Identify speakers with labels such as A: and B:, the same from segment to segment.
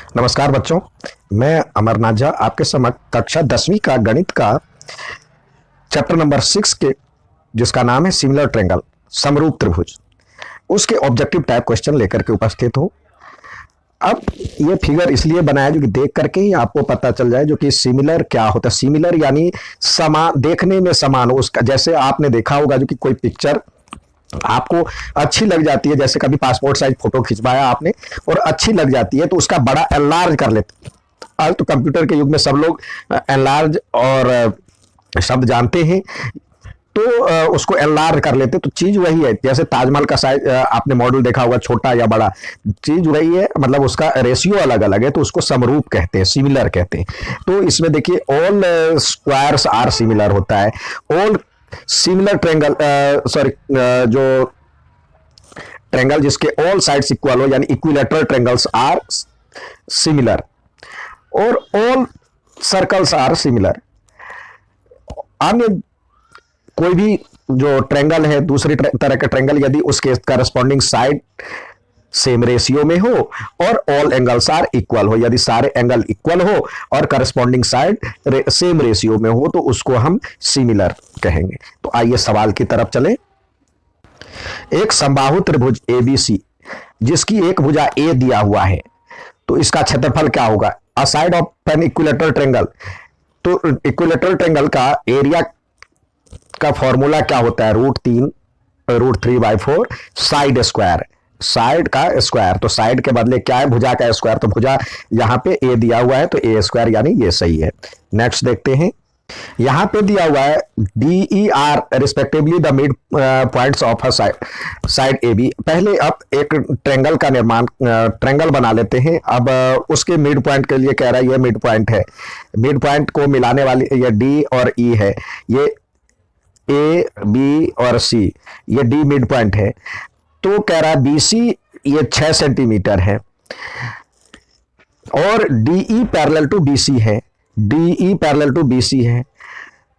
A: नमस्कार बच्चों, मैं अमरनाथ झा आपके समक्ष कक्षा 10वीं का गणित का चैप्टर नंबर 6 के जिसका नाम है सिमिलर ट्रायंगल समरूप त्रिभुज उसके ऑब्जेक्टिव टाइप क्वेश्चन लेकर के उपस्थित हूं। अब ये फिगर इसलिए बनाया जो कि देख करके ही आपको पता चल जाए जो कि सिमिलर क्या होता है। सिमिलर यानी समान, देखने में समान हो। उसका जैसे आपने देखा होगा जो कि कोई पिक्चर आपको अच्छी लग जाती है, जैसे कभी पासपोर्ट साइज फोटो खिंचवाया आपने और अच्छी लग जाती है तो उसका बड़ा एनलार्ज कर लेते हैं। आज तो कंप्यूटर के युग में सब लोग एनलार्ज और शब्द जानते हैं, तो उसको एनलार्ज कर लेते। तो चीज वही है, जैसे ताजमहल का साइज आपने मॉडल देखा होगा, छोटा या बड़ा, चीज वही है, मतलब उसका रेशियो अलग अलग है तो उसको समरूप कहते हैं, सिमिलर कहते हैं। तो इसमें देखिए ऑल स्क्वायर्स आर सिमिलर होता है। ऑल सिमिलर ट्रायंगल, सॉरी, जो ट्रायंगल जिसके ऑल साइड्स इक्वल हो यानी इक्विलेटरल ट्रायंगल्स आर सिमिलर, और ऑल सर्कल्स आर सिमिलर। अन्य कोई भी जो ट्रायंगल है, दूसरी तरह का ट्रायंगल, यदि उसके करस्पॉन्डिंग साइड सेम रेशियो में हो और ऑल एंगल्स आर इक्वल हो, यदि सारे एंगल इक्वल हो और करस्पॉन्डिंग साइड सेम रेशियो में हो तो उसको हम सिमिलर कहेंगे। तो आइए सवाल की तरफ चले। एक समबाहु त्रिभुज एबीसी जिसकी एक भुजा ए दिया हुआ है, तो इसका क्षेत्रफल क्या होगा? A side of an equilateral triangle. तो इक्विलेटरल ट्रायंगल का एरिया का फॉर्मूला क्या होता है? √3/4 साइड स्क्वायर, साइड का स्क्वायर। तो साइड के बदले क्या है? भुजा का स्क्वायर। तो भुजा यहाँ पे ए दिया हुआ है तो ए स्क्वायर, यानी ये सही है। नेक्स्ट देखते हैं, यहां पे दिया हुआ है D E are respectively the mid points of a side A B. पहले अब एक ट्रायंगल का निर्माण, ट्रायंगल बना लेते हैं। अब उसके मिड पॉइंट के लिए कह रहा है ये मिड पॉइंट है, मिड पॉइंट को मिलाने वाली ये डी और ई है, ये ए बी और सी, ये डी मिड पॉइंट है। तो कह रहा है बी सी ये 6 सेंटीमीटर है और डीई पैरेलल टू बीसी है, डीई पैरेलल टू बीसी है।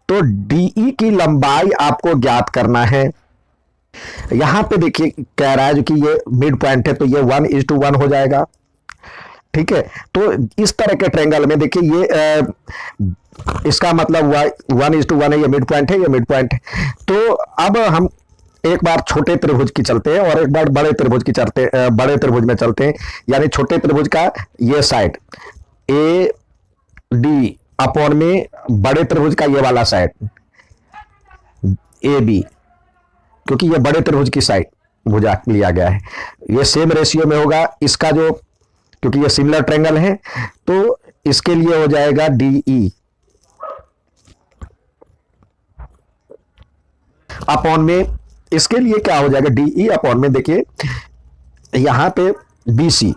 A: तो डीई की लंबाई आपको ज्ञात करना है। यहां पे देखिए कह रहा है जो कि ये मिड पॉइंट है तो ये 1:1 हो जाएगा, ठीक है। तो इस तरह के ट्रायंगल में देखिए ये इसका मतलब हुआ 1:1 है, ये मिड पॉइंट है, ये मिड पॉइंट है। तो अब हम एक बार छोटे त्रिभुज की चलते हैं और एक बार बड़े त्रिभुज की चलते, बड़े त्रिभुज में चलते हैं। यानी छोटे त्रिभुज का ये साइड ए डी अपॉन में बड़े त्रिभुज का ये वाला साइड ए बी, क्योंकि ये बड़े त्रिभुज की साइड भुजा लिया गया है, ये सेम रेशियो में होगा इसका, जो क्योंकि ये सिमिलर ट्रायंगल है तो इसके लिए हो जाएगा डीई अपॉन में, इसके लिए क्या हो जाएगा? डीई अपॉन में देखिए यहां पे बीसी।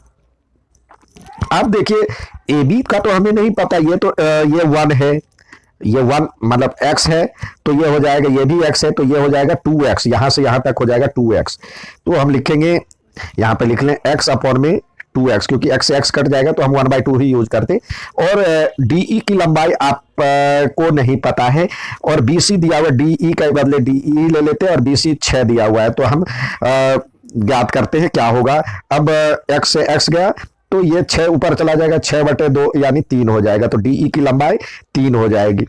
A: अब देखिए ए बी का तो हमें नहीं पता, ये तो ये 1 है, ये 1 मतलब x है तो ये हो जाएगा, ये भी x है तो ये हो जाएगा 2x, यहां से यहां तक हो जाएगा 2x। तो हम लिखेंगे यहां पे लिख लें x अपॉन में 2x, क्योंकि x से x कट जाएगा तो हम 1/2 ही यूज करते। और डीई की लंबाई आप को नहीं पता है और बीसी दिया हुआ, डीई के बदले डीई ले लेते हैं और बीसी 6 दिया हुआ है तो हम ज्ञात करते हैं क्या होगा। अब x से x गया तो ये 6 ऊपर चला जाएगा, 6/2 यानी 3 हो जाएगा, तो डीई की लंबाई 3 हो जाएगी,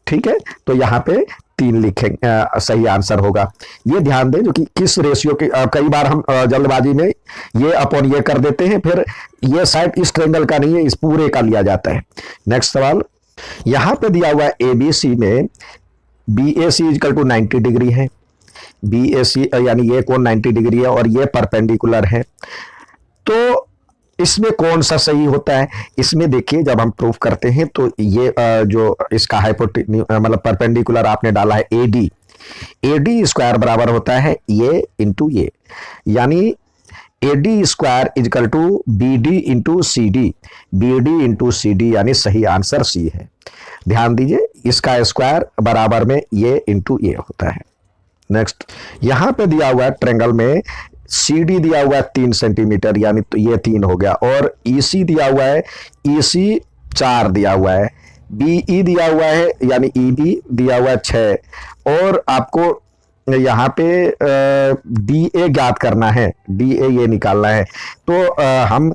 A: ठीक है। तो यहाँ पे 3 लिखेंगे, सही आंसर होगा। ये ध्यान दें जो कि किस रेशियो के, कई बार हम जल्दबाजी में ये अपॉन ये कर देते हैं, फिर ये साइड इस ट्रायंगल का नहीं है, इस पूरे का लिया जाता है। नेक्स्ट सवाल, यहां पे दिया हुआ है एबीसी में B A C equal to 90 degree है, बी ए सी यानी ये कोण 90 डिग्री है और ये परपेंडिकुलर है। तो इसमें कौन सा सही होता है? इसमें देखिए जब हम प्रूफ करते हैं तो ये जो इसका मतलब परपेंडिकुलर आपने डाला है एडी, एडी स्क्वायर बराबर होता है ये इंटू ये, यानी AD square is equal to B D into C D, B D into C D, यानी सही आंसर सी है। ध्यान दीजिए इसका स्क्वायर बराबर में ये इंटू ये होता है। नेक्स्ट, यहां पे दिया हुआ है ट्रायंगल में सी डी दिया हुआ है 3 सेंटीमीटर, यानी तो ये 3 हो गया, और ई सी दिया हुआ है, ई सी 4 दिया हुआ है, बी ई दिया हुआ है यानी ई बी दिया हुआ है 6, और आपको यहाँ पे डी ए ज्ञात करना है, डी ए ये निकालना है। तो हम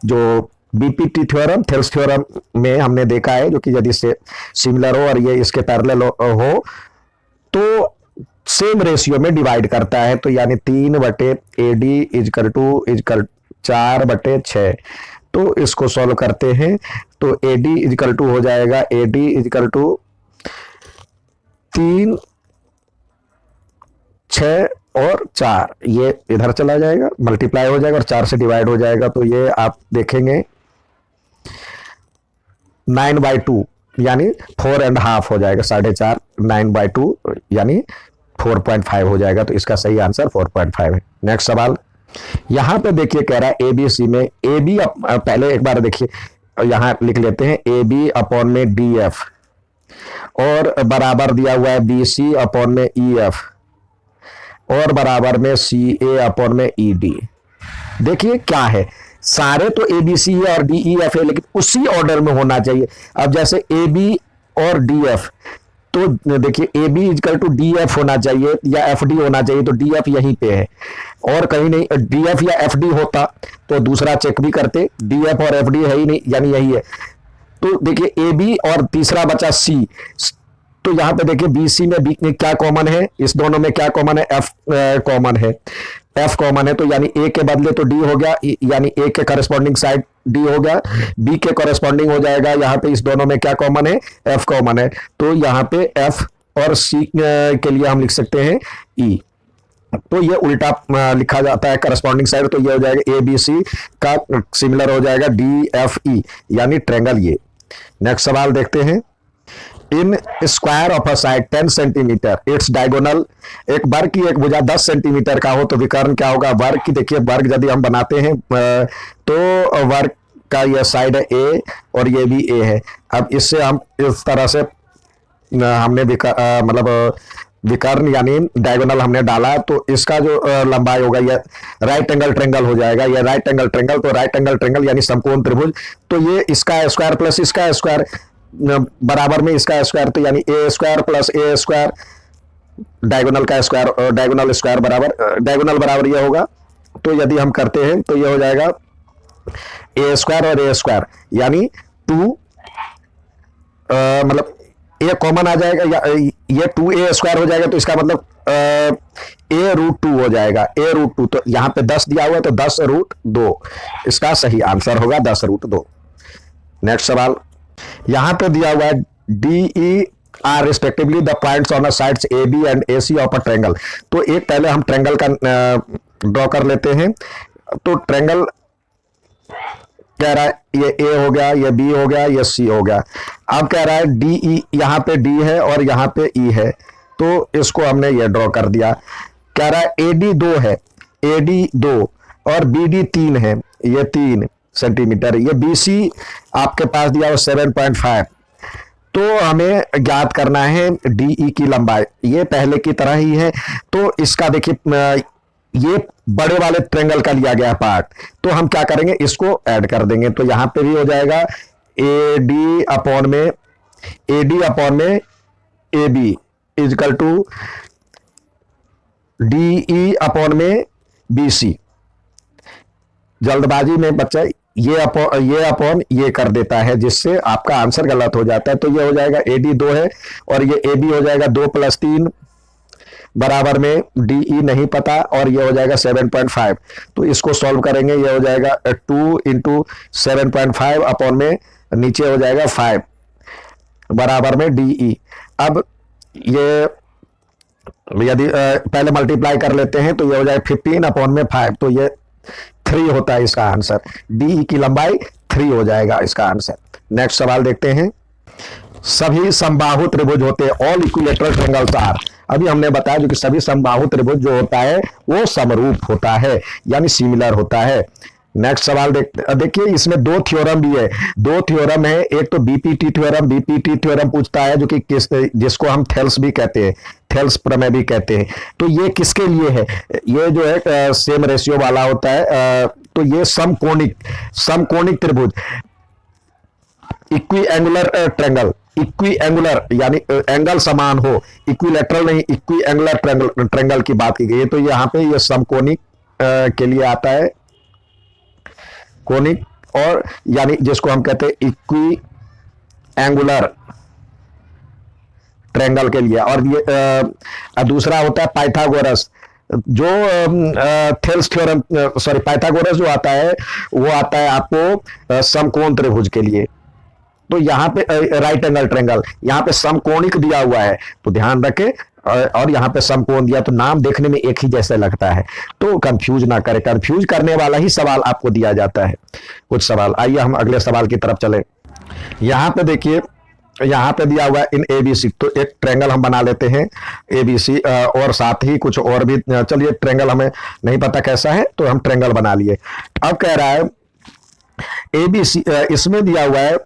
A: जो बीपीटी थ्योरम, थेल्स थ्योरम में हमने देखा है, जो कि यदि से सिमिलर हो और ये इसके पैरेलल हो तो सेम रेशियो में डिवाइड करता है। तो यानी 3/AD इजकल 4/6। तो इसको सॉल्व करते हैं तो AD इजकल टू हो जाएगा, AD इजकल टू 3, 6 और 4, ये इधर चला जाएगा, मल्टीप्लाई हो जाएगा और 4 से डिवाइड हो जाएगा। तो ये आप देखेंगे 9/2 यानी 4.5 हो जाएगा, 4.5 9/2 यानी 4.5 हो जाएगा। तो इसका सही आंसर 4.5 है। नेक्स्ट सवाल, यहां पे देखिए कह रहा है ABC में AB, पहले एक बार देखिए यहां लिख लेते हैं AB अपॉन में DF और बराबर दिया हुआ है BC अपॉन में EF और बराबर में CA अपॉन में ED। देखिए क्या है, सारे तो ABC है और DEF है, लेकिन उसी ऑर्डर में होना चाहिए। अब जैसे AB और DF, तो देखिए AB इजकल टू DF होना चाहिए या FD होना चाहिए, तो DF यहीं पे है और कहीं नहीं। DF या FD होता तो दूसरा चेक भी करते, DF और FD है ही नहीं, यानी यही है। तो देखिए AB और तीसरा बचा C, तो यहां पे देखिए BC में क्या कॉमन है, इस दोनों में क्या कॉमन है, F कॉमन है, F कॉमन है। तो यानी A के बदले तो D हो गया, यानी A के करस्पॉन्डिंग साइड D हो गया, B के करस्पॉन्डिंग हो जाएगा। यहाँ पे इस दोनों में क्या कॉमन है, F कॉमन है। तो यहाँ पे F और C के लिए हम लिख सकते हैं E। तो ये उल्टा लिखा जाता है करस्पॉन्डिंग साइड, तो ये हो जाएगा ABC का सिमिलर हो जाएगा DFE यानी ट्रायंगल ये। नेक्स्ट सवाल देखते हैं, in square of a side 10 centimetre its diagonal, एक वर्ग की एक भुजा 10 सेंटीमीटर का हो तो विकर्ण क्या होगा। वर्ग की देखिए, वर्ग यदि हम बनाते हैं तो वर्ग का यह साइड है A और ये भी A है। अब इससे हम इस तरह से हमने मतलब विकर्ण यानी डायगोनल हमने डाला, तो इसका जो लंबाई होगा यह राइट एंगल ट्रायंगल हो जाएगा। यह राइट एंगल ट्रायंगल, तो राइट एंगल ट्रायंगल यानी समकोण त्रिभुज, तो ये इसका स्क्वायर प्लस इसका स्क्वायर बराबर में इसका स्क्वायर, तो यानी A square plus A square diagonal का स्क्वायर, डायगोनल स्क्वायर बराबर डायगोनल बराबर ये होगा। तो यदि हम करते हैं तो ये हो जाएगा A स्क्वायर और A स्क्वायर यानी 2, मतलब A कॉमन आ जाएगा, या ये 2A स्क्वायर हो जाएगा, तो इसका मतलब A√2 हो जाएगा, A√2। तो यहां पे 10 दिया हुआ है तो 10√2 इसका सही आंसर होगा, 10√2। नेक्स्ट सवाल, यहां पे दिया हुआ है DE are respectively the points on the sides AB and AC of a triangle. तो एक पहले हम ट्रायंगल का ड्रॉ कर लेते हैं। तो ट्रायंगल कह रहा है ये A हो गया, ये B हो गया, ये C हो गया। अब कह रहा है DE, यहां पे D है और यहां पे E है, तो इसको हमने ये ड्रॉ कर दिया। कह रहा है AD 2 है, AD 2 और BD 3 है, ये 3 सेंटीमीटर। ये BC आपके पास दिया हुआ 7.5। तो हमें ज्ञात करना है DE की लंबाई, ये पहले की तरह ही है। तो इसका देखिए ये बड़े वाले ट्रायंगल का लिया गया पार्ट, तो हम क्या करेंगे, इसको ऐड कर देंगे। तो यहां पे भी हो जाएगा AD अपॉन में AB is equal to DE upon में BC। जल्दबाजी में बच्चा ये अपॉन ये कर देता है, जिससे आपका आंसर गलत हो जाता है। तो ये हो जाएगा AD 2 है और ये AB हो जाएगा 2 + 3 बराबर में DE नहीं पता और ये हो जाएगा 7.5। तो इसको सॉल्व करेंगे, ये हो जाएगा 2 × 7.5 अपॉन में नीचे हो जाएगा 5 बराबर में DE। अब ये यदि पहले मल्टीप्लाई कर लेते हैं तो ये हो जाएगा 15 अपॉन में 5, तो ये 3 होता है इसका आंसर। DE की लंबाई 3 हो जाएगा इसका आंसर। नेक्स्ट सवाल देखते हैं, सभी समबाहु त्रिभुज होते हैं, ऑल इक्विलेटरल ट्रायंगल्स आर। अभी हमने बताया जो कि सभी समबाहु त्रिभुज जो होता है वो समरूप होता है यानी सिमिलर होता है। नेक्स्ट सवाल देखिए, इसमें 2 थ्योरम भी है, 2 थ्योरम है। एक तो बीपीटी थ्योरम पूछता है, जो कि जिसको हम थेल्स भी कहते हैं, थेल्स प्रमेय भी कहते हैं। तो ये किसके लिए है, ये जो है सेम रेशियो वाला होता है। तो ये समकोणिक त्रिभुज, equi angular triangle, equi angular यानी एंगल समान हो, इक्विलेटरल नहीं, इक्वी एंगुलर ट्रायंगल की बात की गई है। तो यहाँ पे ये समकोणिक के लिए आता है, कोनिक और यानी जिसको हम कहते हैं इक्वी एंगुलर ट्रेंगल के लिए। और ये दूसरा होता है पाइथागोरस, जो थेल्स थ्योरम, सॉरी पाइथागोरस जो आता है वो आता है आपको समकोण त्रिभुज के लिए। तो यहाँ पे राइट एंगल ट्रेंगल, यहाँ पे समकोणिक दिया हुआ है तो ध्यान रखें, और यहाँ पे समकोण दिया तो नाम देखने में एक ही जैसे लगता है, तो कंफ्यूज ना करें, कंफ्यूज करने वाला ही सवाल आपको दिया जाता है कुछ सवाल। आइए हम अगले सवाल की तरफ चले। यहाँ पे देखिए, यहाँ पे दिया हुआ है इन एबीसी, तो एक ट्रेंगल हम बना लेते हैं एबीसी, और साथ ही कुछ और भी, चलिए ट्रेंगल हमें नहीं पता कैसा है तो हम ट्रेंगल बना लिए। अब कह रहा है एबीसी, इसमें दिया हुआ है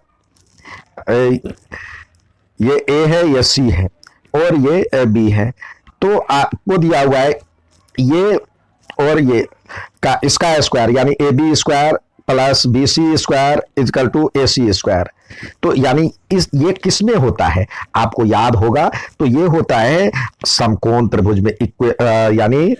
A: ये ए है, ये सी है और ये बी है, तो आपको दिया हुआ है ये और ये का इसका स्क्वायर यानी A B square plus B C square is equal to A C square. तो यानी ये किस में होता है आपको याद होगा, तो ये होता है समकोण त्रिभुज में, यानी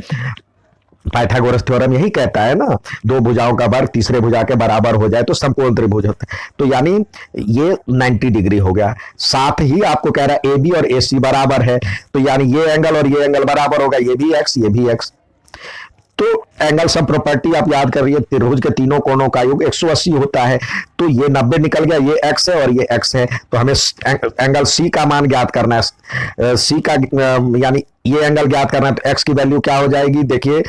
A: पाइथागोरस थ्योरम यही कहता है ना, दो भुजाओं का वर्ग तीसरे भुजा के बराबर हो जाए तो समकोण त्रिभुज होता है। तो यानी ये 90 डिग्री हो गया। साथ ही आपको कह रहा है ए बी और ए सी बराबर है, तो यानी ये एंगल और ये एंगल बराबर होगा, ये भी एक्स ये भी एक्स। तो एंगल सम प्रॉपर्टी आप याद कर रही है, त्रिभुज के तीनों कोणों का योग 180 होता है, तो ये 90 निकल गया, ये एक्स है और ये एक्स है, तो हमें एंगल सी का मान ज्ञात करना है। सी का यानी ये एंगल ज्ञात करना है, तो एक्स की वैल्यू क्या हो जाएगी, देखिए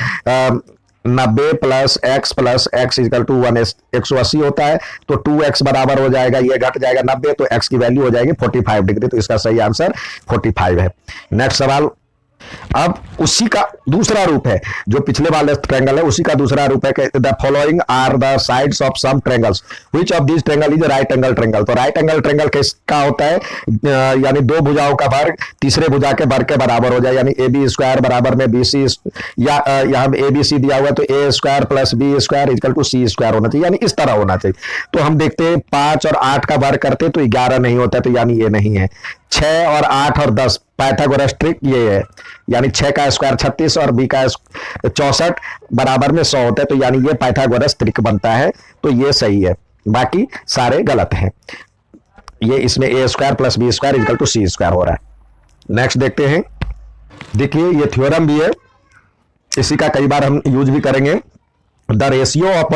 A: 90 प्लस एक्स इक्वल टू 180 होता है, तो 2x बराबर हो जाएगा, ये घट जाएगा 90, तो x की वैल्यू हो जाएगी 45 डिग्री, तो इसका सही आंसर 45 है। नेक्स्ट सवाल, अब उसी का दूसरा रूप है, जो पिछले वाले ट्रायंगल है उसी का दूसरा रूप है। The following are the sides of some triangles, which of this triangle is right angle triangle. तो राइट एंगल ट्रायंगल किसका होता है, यानी दो भुजाओं का वर्ग तीसरे भुजा के वर्ग के बराबर हो जाए, यानी ए बी स्क्वायर बराबर में बी सी, या यहाँ ए बी सी दिया हुआ है तो A square plus B square equal to C square होना चाहिए, यानी इस तरह होना चाहिए। तो हम देखते हैं 5 और 8 का वर्ग करते तो 11 नहीं होता, तो यानी ये नहीं है। 6 और 8 और 10 पाइथागोरस ट्रिक ये है, यानी 6 का स्क्वायर 36 और बी का 64 बराबर में 100 होता है, तो यानी ये पाइथागोरस ट्रिक बनता है, तो ये सही है, बाकी सारे गलत हैं। ये इसमें A square plus B square equal to C square हो रहा है। नेक्स्ट देखते हैं, देखिए ये थ्योरम भी है, इसी का कई बार हम यूज भी करेंगे। The ratio of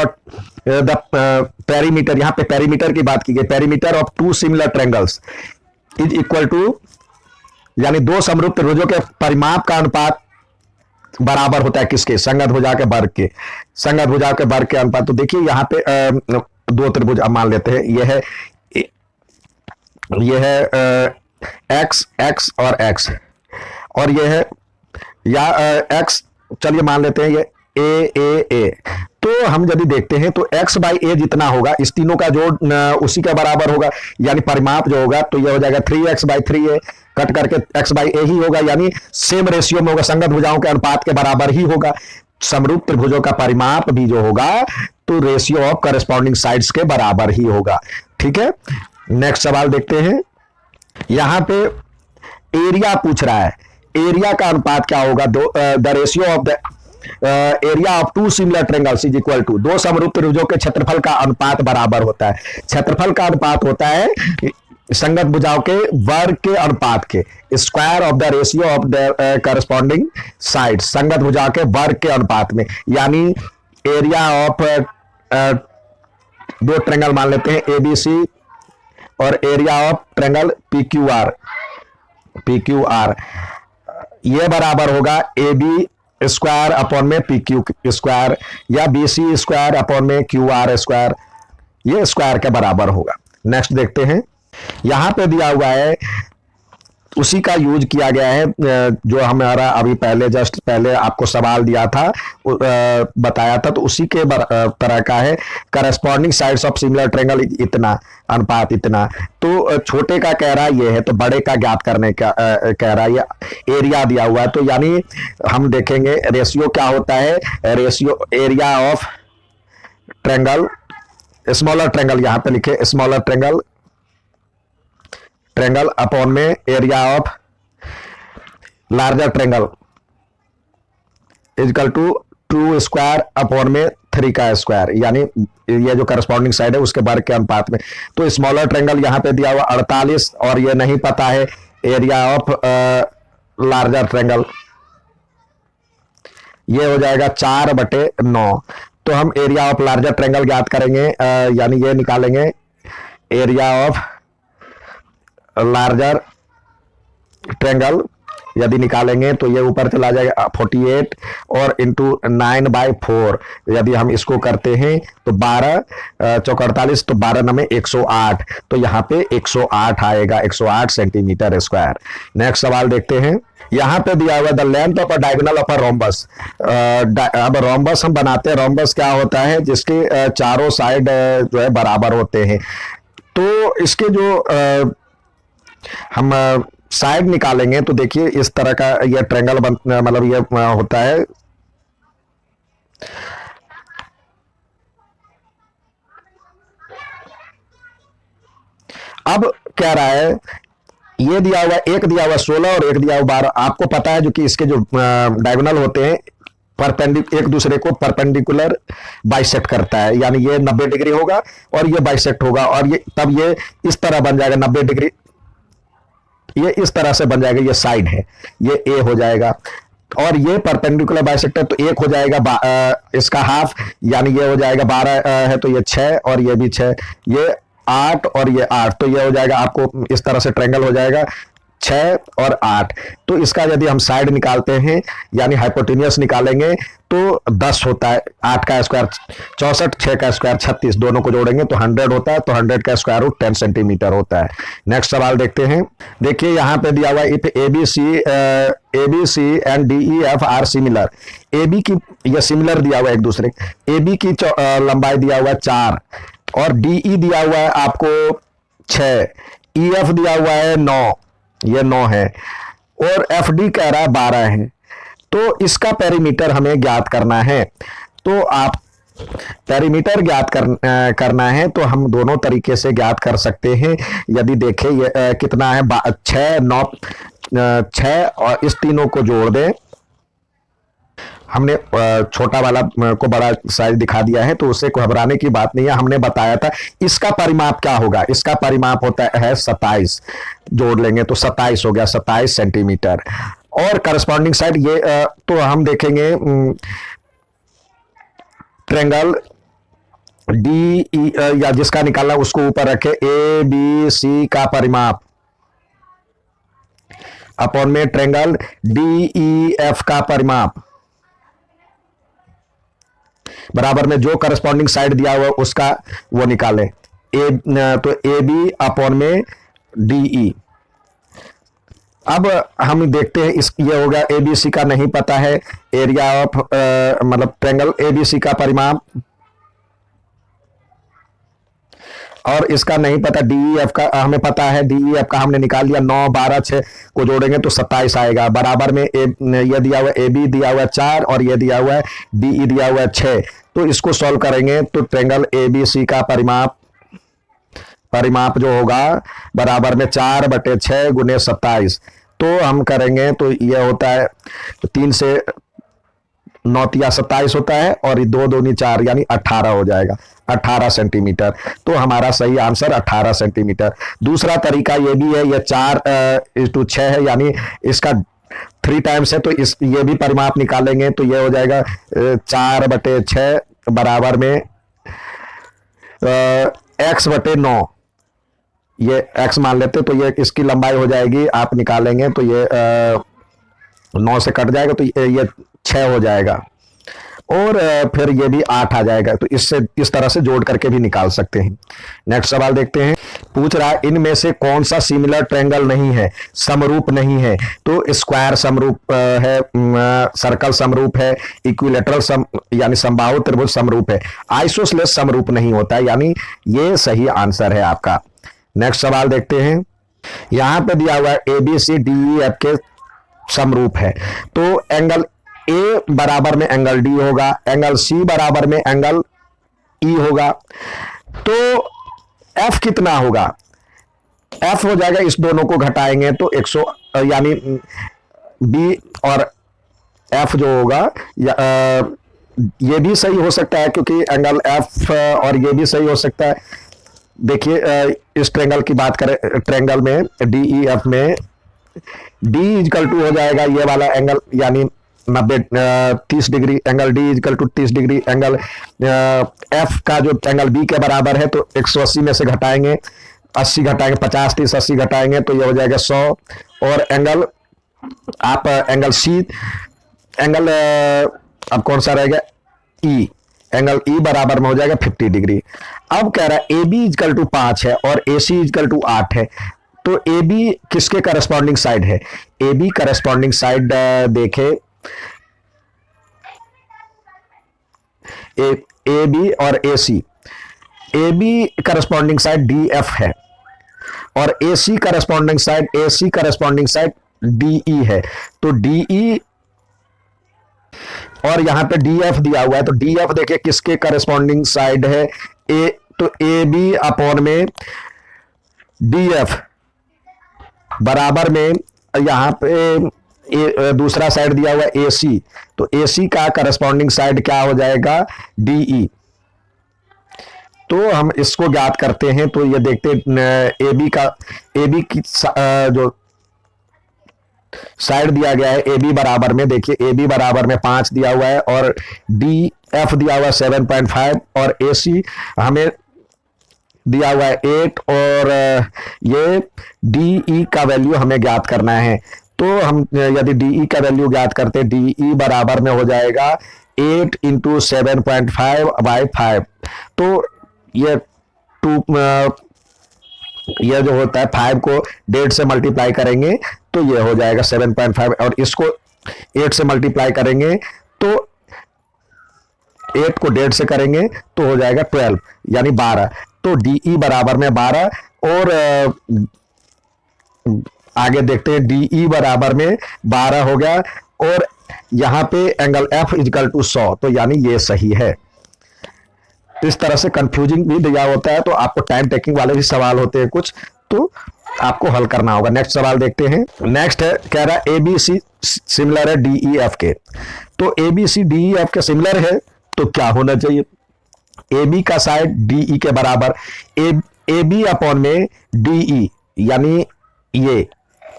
A: the perimeter, यहां पे पेरीमीटर की बात की गई, perimeter of two similar triangles is equal to, यानी दो समरूप त्रिभुजों के परिमाप का अनुपात बराबर होता है किसके, संगत भुजा के वर्ग के, संगत भुजा के वर्ग के अनुपात। तो देखिए यहाँ पे दो त्रिभुज मान लेते हैं, यह है एक्स एक्स और एक्स, और यह है या एक्स, चलिए मान लेते हैं ये ए। तो हम यदि देखते हैं तो x बाई ए जितना होगा इस तीनों का जोड़ उसी के बराबर होगा, यानी परिमाप जो होगा तो ये हो जाएगा 3x बाई 3a, कट करके x बाई ए ही होगा, यानी सेम रेशियो में होगा, संगत भुजाओं के अनुपात के बराबर ही होगा। समरूप त्रिभुजों का परिमाप भी जो होगा तो रेशियो ऑफ करस्पॉन्डिंग साइड्स के बराबर ही होगा। ठीक है, नेक्स्ट सवाल देखते हैं। यहां पे एरिया पूछ रहा है, एरिया का अनुपात क्या होगा, the ratio of the area of two similar triangles is equal to, दो समरूप त्रिभुजों के क्षेत्रफल का अनुपात बराबर होता है। क्षेत्रफल का अनुपात होता है संगत भुजाओं के वर्ग के अनुपात के, square of the ratio of the corresponding side, संगत भुजाओं के वर्ग के अनुपात में, यानी एरिया ऑफ दो ट्रायंगल मान लेते हैं एबीसी और एरिया ऑफ ट्रायंगल पीक्यूआर, ये बराबर होगा ए बी स्क्वायर अपॉन में पी क्यू स्क्वायर, या बी सी स्क्वायर अपॉन में क्यू आर स्क्वायर, ये स्क्वायर के बराबर होगा। नेक्स्ट देखते हैं, यहां पे दिया हुआ है उसी का यूज किया गया है जो हमारा अभी पहले जस्ट पहले आपको सवाल दिया था, बताया था, तो उसी के तरह का है। Corresponding sides of similar triangle इतना, अनुपात इतना, तो छोटे का कह रहा है ये है, तो बड़े का ज्ञात करने का कह रहा है, ये एरिया दिया हुआ है, तो यानी हम देखेंगे रेशियो क्या होता है, ratio area of triangle, smaller triangle यहां पे लिखे स्मॉलर ट्रायंगल अपॉन में area of larger triangle equal to 2 square upon में 3 का स्क्वायर, यानी ये जो करस्पॉन्डिंग साइड है उसके वर्ग के अनुपात में। तो स्मॉलर ट्रेंगल यहाँ पे दिया हुआ 48 और ये नहीं पता है एरिया ऑफ लार्जर ट्रेंगल, ये हो जाएगा 4/9। तो हम एरिया ऑफ लार्जर ट्रेंगल ज्ञात करेंगे, यानी ये निकालेंगे एरिया ऑफ लार्जर ट्रेंगल यदि निकालेंगे तो ये ऊपर चला जाएगा 48 और इंटू 9/4। यदि हम इसको करते हैं तो 12 चौक 48, तो 12 नमे 108, तो यहाँ पे 108 आएगा, 108 सेंटीमीटर स्क्वायर। नेक्स्ट सवाल देखते हैं। यहाँ पे दिया हुआ the length of a diagonal of a rhombus. अब रोम्बस हम बनाते हैं, रोम्बस क्या होता है जिसके चारों साइड जो है बराबर होते हैं। तो इसके जो हम साइड निकालेंगे तो देखिए इस तरह का ये ट्रेंगल मतलब ये होता है। अब कह रहा है ये दिया हुआ, एक दिया हुआ 16 और एक दिया हुआ 12। आपको पता है जो कि इसके जो डायगोनल होते हैं एक दूसरे को परपेंडिकुलर बाइसेक्ट करता है, यानी ये 90 डिग्री होगा और ये बाइसेक्ट होगा, और ये तब ये इस तरह बन जाएगा 90 डिग्री, ये इस तरह से बन जाएगा, ये साइड है, ये ए हो जाएगा। और ये परपेंडिकुलर बाइसेक्टर तो एक हो जाएगा इसका हाफ, यानी ये हो जाएगा 12 है तो ये 6 और ये भी 6, ये 8 और ये 8, तो ये हो जाएगा आपको इस तरह से ट्रायंगल हो जाएगा 6 और 8। तो इसका यदि हम साइड निकालते हैं यानी हाइपोटेन्यूस निकालेंगे तो 10 होता है, 8 का स्क्वायर 64, 6 का स्क्वायर 36, दोनों को जोड़ेंगे तो 100 होता है, तो 100 का स्क्वायर रूट 10 सेंटीमीटर होता है। नेक्स्ट सवाल देखते हैं। देखिए यहाँ पे दिया हुआ if ABC and DEF are similar. AB की ये सिमिलर दिया हुआ है एक दूसरे, AB की लंबाई दिया हुआ है 4 और DE दिया हुआ है आपको 6, EF दिया हुआ है 9, ये 9 है, और FD कह रहा है 12 है। तो इसका पेरीमीटर हमें ज्ञात करना है। तो आप पेरीमीटर ज्ञात करना है तो हम दोनों तरीके से ज्ञात कर सकते हैं। यदि देखें ये कितना है 6, 9, 6 और इस तीनों को जोड़ दें, हमने छोटा वाला को बड़ा साइज दिखा दिया है तो उससे घबराने की बात नहीं है। हमने बताया था इसका परिमाप क्या होगा, इसका परिमाप होता है 27, जोड़ लेंगे तो 27 हो गया, 27 सेंटीमीटर। और करस्पॉन्डिंग साइड ये तो हम देखेंगे ट्रायंगल DE या जिसका निकालना उसको ऊपर रखे, ABC का परिमाप अपॉन में ट्रायंगल DEF का परिमाप बराबर में जो करस्पॉन्डिंग साइड दिया हुआ उसका वो निकालें, तो AB अपॉन में DE। अब हम देखते हैं इस ये हो गया ABC का नहीं पता है, एरिया ऑफ मतलब ट्रायंगल ABC का परिमाप, और इसका नहीं पता DEF का हमें पता है, DEF का हमने निकाल लिया, 9, 12, 6 को जोड़ेंगे तो 27 आएगा। बराबर में ये दिया हुआ AB दिया हुआ है 4 और ये दिया हुआ है DE दिया हुआ है 6। तो इसको सॉल्व करेंगे तो ट्रायंगल ABC का परिमाप जो होगा बराबर में 4/6 गुने 27। तो हम करेंगे तो ये होता है 3 से 9 या 27 होता है और 2 दूनी 4 यानी 18 हो जाएगा, 18 सेंटीमीटर। तो हमारा सही आंसर 18 सेंटीमीटर। दूसरा तरीका ये भी है, ये 4:6 है यानी इसका 3 टाइम्स है, तो ये भी परिमाप निकालेंगे तो ये हो जाएगा 4/6 बराबर में x/9, ये x मान लेते तो ये इसकी लंबाई हो जाएगी, आप निकालेंगे तो ये 9 से कट जाएगा तो ये 6 हो जाएगा, और फिर ये भी 8 आ जाएगा। तो इससे इस तरह से जोड़ करके भी निकाल सकते हैं। नेक्स्ट सवाल देखते हैं। पूछ रहा है इनमें से कौन सा सिमिलर ट्रायंगल नहीं है, समरूप नहीं है। तो स्क्वायर समरूप है, सर्कल समरूप है, इक्विलेटरल यानी समबाहु त्रिभुज समरूप है, आइसोसेलेस समरूप नहीं होता है, यानी ये सही आंसर है आपका। नेक्स्ट सवाल देखते हैं। यहां पे दिया हुआ है ABCDEF के समरूप है, तो एंगल A बराबर में एंगल D होगा, एंगल C बराबर में एंगल E होगा। तो F कितना होगा, F हो जाएगा, इस दोनों को घटाएंगे तो 100 यानी B और F जो होगा ये भी सही हो सकता है क्योंकि एंगल एफ, और ये भी सही हो सकता है। देखिए इस ट्रेंगल की बात करें, ट्रेंगल में डी ई एफ में डी इजकल टू हो जाएगा ये वाला एंगल, यानी 30 degree, angle D is equal to 30 degree. Angle F का जो एंगल बी के बराबर है तो 180 में से घटाएंगे, 80 घटाएंगे, 50 30 80 घटाएंगे तो ये हो जाएगा 100। और एंगल आप एंगल सी, एंगल अब कौन सा रहेगा, ई, एंगल ई बराबर में हो जाएगा 50 डिग्री। अब कह रहा है ए बी इजकल टू 5 है और ए सी इजकल टू 8 है, तो ए बी किसके करस्पॉन्डिंग साइड है? ए बी करस्पॉन्डिंग साइड देखे, ए बी और A C, A B corresponding side D F है और A C corresponding side, A C corresponding side D E है। तो डी ई और यहां पे डी एफ दिया हुआ है, तो डी एफ देखिए किसके करस्पॉन्डिंग साइड है? ए, तो ए बी अपॉन में डी एफ बराबर में यहां पे दूसरा साइड दिया हुआ है ए सी, तो ए सी का करस्पॉन्डिंग साइड क्या हो जाएगा? D E. तो हम इसको ज्ञात करते हैं, तो ये देखते ए बी का, ए बी की जो साइड दिया गया है ए बी बराबर में, देखिए ए बी बराबर में 5 दिया हुआ है और डी एफ दिया हुआ है 7.5 और ए सी हमें दिया हुआ है 8 और ये डी ई का वैल्यू हमें ज्ञात करना है। तो हम यदि डी ई का वैल्यू ज्ञात करते हैं, डी ई बराबर में हो जाएगा 8 इंटू 7.5/5। तो ये ये जो होता है 5 को 1.5 से मल्टीप्लाई करेंगे तो ये हो जाएगा 7.5 और इसको 8 से मल्टीप्लाई करेंगे तो 8 को 1.5 से करेंगे तो हो जाएगा 12 यानी 12। तो डी ई बराबर में 12 और आगे देखते हैं डी ई बराबर में 12 हो गया और यहां पे एंगल एफ इजकल टू 100, तो यानी ये सही है। इस तरह से कंफ्यूजिंग भी दिया होता है, तो आपको टाइम टेकिंग वाले भी सवाल होते हैं कुछ, तो आपको हल करना होगा। नेक्स्ट सवाल देखते हैं। नेक्स्ट है, कह रहा है ए बी सी सिमिलर है डी ई एफ के, तो A B C D E F के सिमिलर है तो क्या होना चाहिए? ए बी का साइड डी ई के बराबर, ए बी अपॉन में डी ई यानी ये,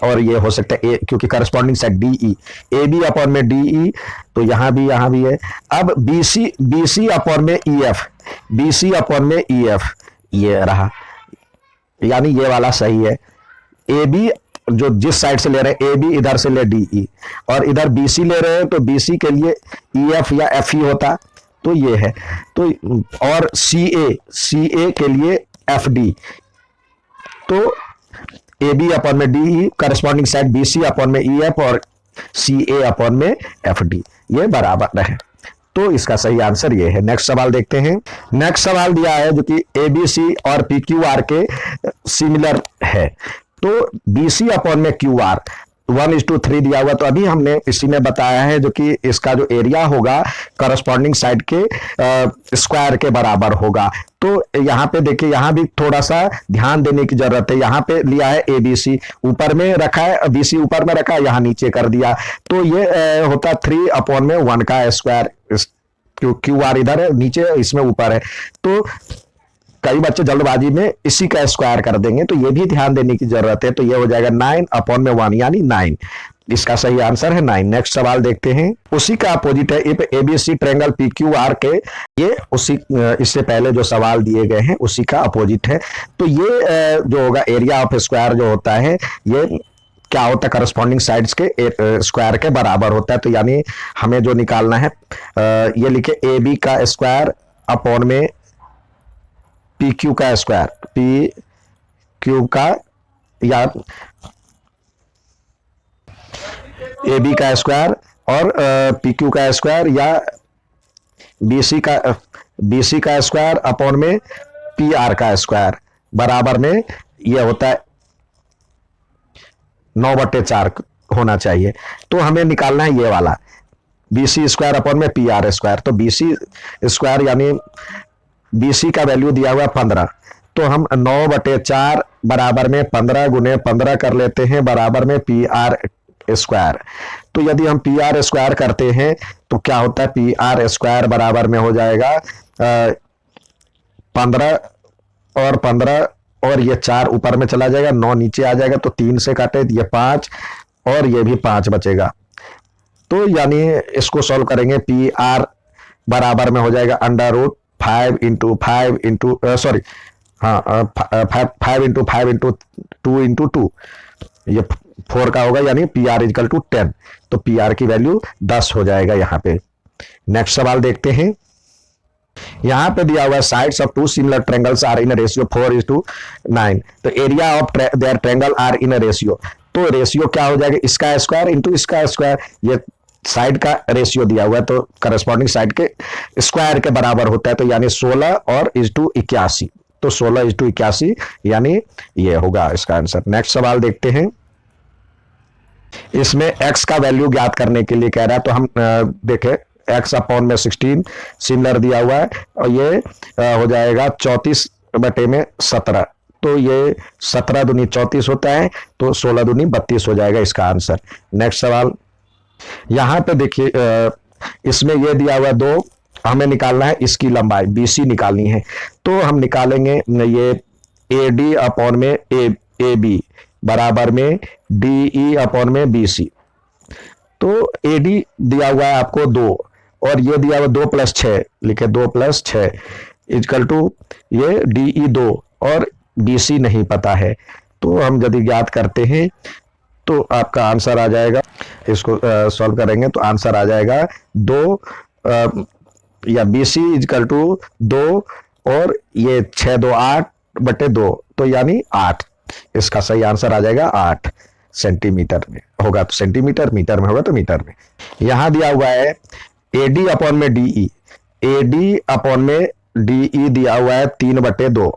A: और ये हो सकता है ए क्योंकि corresponding side D E, A B upon में डी ई, तो यहां भी है। अब बी सी अपॉन में E F, B C upon में ई एफ ये रहा, यानी ये वाला सही है। ए बी जो जिस साइड से ले रहे हैं, ए बी इधर से ले डी ई और इधर बी सी ले रहे हैं, तो बी सी के लिए ई एफ या एफ ई होता, तो ये है। तो और सी ए के लिए एफ डी, तो ए बी अपॉन में D E corresponding side B C upon में ई एफ और सी ए अपॉन में एफ डी, ये बराबर है। तो इसका सही आंसर ये है। नेक्स्ट सवाल देखते हैं। नेक्स्ट सवाल दिया है जो कि ए बी सी और पी क्यू आर के सिमिलर है, तो बी सी अपॉन में क्यू आर 1:3 दिया हुआ, तो अभी हमने इसी में बताया है जो कि इसका जो एरिया होगा करस्पॉन्डिंग साइड के स्क्वायर के बराबर होगा। तो यहाँ पे देखिए, यहाँ भी थोड़ा सा ध्यान देने की जरूरत है। यहाँ पे लिया है ए बी सी ऊपर में रखा है, बी सी ऊपर में रखा है, यहाँ नीचे कर दिया, तो ये होता 3/1 का स्क्वायर। क्यू आर इधर है नीचे, इसमें ऊपर है, तो कई बच्चे जल्दबाजी में इसी का स्क्वायर कर देंगे, तो ये भी ध्यान देने की जरूरत है। तो ये हो जाएगा 9/1 यानी 9, इसका सही आंसर है 9। नेक्स्ट सवाल देखते हैं। उसी का अपोजिट है if ABC triangle P Q R के, ये उसी इससे पहले जो सवाल दिए गए हैं उसी का अपोजिट है। तो ये जो होगा एरिया ऑफ स्क्वायर जो होता है, ये क्या होता है करस्पॉन्डिंग साइड्स के स्क्वायर के बराबर होता है। तो यानी हमें जो निकालना है, ये लिखे ए बी का स्क्वायर अपॉन में पी क्यू का स्क्वायर, पी क्यू का या ए बी का स्क्वायर और पी क्यू का स्क्वायर या बी सी का स्क्वायर अपॉन में पी आर का स्क्वायर बराबर में ये होता है 9/4 होना चाहिए। तो हमें निकालना है ये वाला बी सी स्क्वायर अपॉन में पी आर स्क्वायर। तो बी सी स्क्वायर यानी बी सी का वैल्यू दिया हुआ 15, तो हम 9/4 बराबर में 15 गुने 15 कर लेते हैं बराबर में पी आर स्क्वायर। तो यदि हम पी आर स्क्वायर करते हैं तो क्या होता है, पी आर स्क्वायर बराबर में हो जाएगा 15 और 15 और ये 4 ऊपर में चला जाएगा, 9 नीचे आ जाएगा, तो 3 से काटे ये 5 और ये भी 5 बचेगा। तो यानी इसको सॉल्व करेंगे, पी आर बराबर में हो जाएगा √5 × 5 × सॉरी हाँ 5 × 5 × 2 × 2, ये 4 का होगा, यानी पी आर इजकल टू 10। तो पी आर की वैल्यू 10 हो जाएगा यहाँ पे। नेक्स्ट सवाल देखते हैं। यहां पे दिया हुआ है sides of two similar triangles are in ratio 4:9। तो area of their triangle are in ratio, तो रेशियो क्या हो जाएगा, इसका स्क्वायर इंटू इसका स्क्वायर। ये साइड का रेशियो दिया हुआ है तो करस्पॉन्डिंग साइड के स्क्वायर के बराबर होता है, तो यानी 16 और 81। तो 16:81 यानी ये होगा इसका आंसर। नेक्स्ट सवाल देखते हैं। इसमें x का वैल्यू ज्ञात करने के लिए कह रहा है, तो हम देखें x/16 सिमिलर दिया हुआ है और ये हो जाएगा 34/17। तो ये 17 दूनी 34 होता है, तो 16 दूनी 32 हो जाएगा इसका आंसर। नेक्स्ट सवाल यहां पे देखिए, इसमें ये दिया हुआ 2, हमें निकालना है इसकी लंबाई BC निकालनी है। तो हम निकालेंगे ये AD/AB बराबर में DE/BC। तो AD दिया हुआ है आपको 2 और ये दिया हुआ 2 + 6, लिखे 2 + 6 इक्वल टू ये DE 2 और BC नहीं पता है। तो हम यदि ज्ञात करते हैं तो आपका आंसर आ जाएगा, इसको सॉल्व करेंगे तो आंसर आ जाएगा 2 या BC इक्वल टू 2 और ये 6 2 8/2, तो यानी 8। इसका सही आंसर आ जाएगा 8 सेंटीमीटर में होगा, तो सेंटीमीटर, मीटर में होगा तो मीटर में। यहां दिया हुआ है AD/DE, AD/DE दिया हुआ है 3/2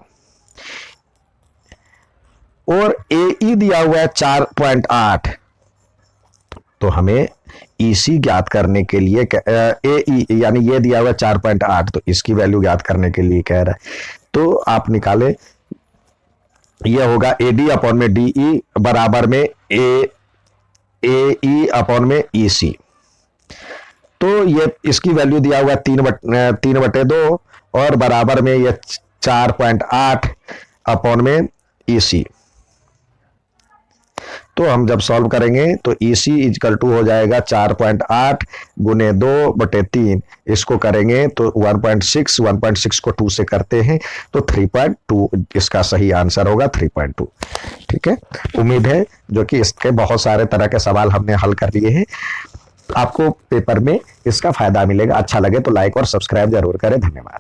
A: और AE दिया हुआ है 4.8। तो हमें EC ज्ञात करने के लिए AE यानी ये दिया हुआ है 4.8, तो इसकी वैल्यू ज्ञात करने के लिए कह रहा है। तो आप निकाले, ये होगा AD/DE बराबर में AE/EC। तो ये इसकी वैल्यू दिया हुआ है 3/2 और बराबर में ये 4.8/EC। तो हम जब सॉल्व करेंगे तो EC इक्वल टू हो जाएगा 4.8 × 2/3। इसको करेंगे तो 1.6, 1.6 को 2 से करते हैं तो 3.2 इसका सही आंसर होगा, 3.2। ठीक है, उम्मीद है जो कि इसके बहुत सारे तरह के सवाल हमने हल कर लिए हैं, आपको पेपर में इसका फायदा मिलेगा। अच्छा लगे तो लाइक और सब्सक्राइब जरूर करें। धन्यवाद।